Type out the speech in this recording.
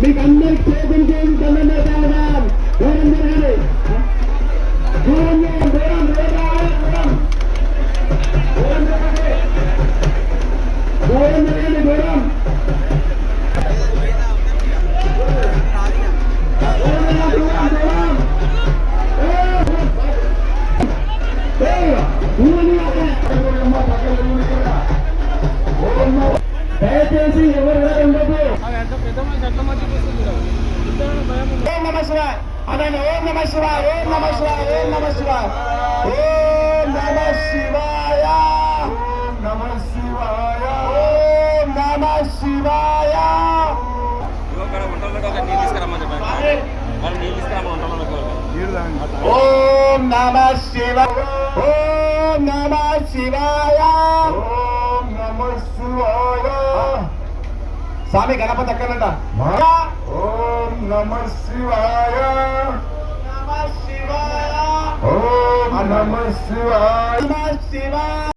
మీకు అందరికి చేతులు దండం పెడతాం. దూరం జరగండి, దూరం దూరం దూరం జరగండి, దూరం దయచేసి ఎవరు ఉండదు. ఓం నమ శివాయ అనండి. ఓం నమ శివాయ, ఓం నమ శివాయ, ఓం నమ శివాయ, ఓం నమ శివాయ, ఓం నమ శివాయ, ఓం నమ శివాయ. ఓం నమ శివాయ, ఓం నమ శివాయ, ఓం నమ శివాయ. స్వామి గణపతి అక్కడంట. ఓం నమ శివాయ, నమ శివాయ, ఓం నమ శివాయ, నమ శివాయ.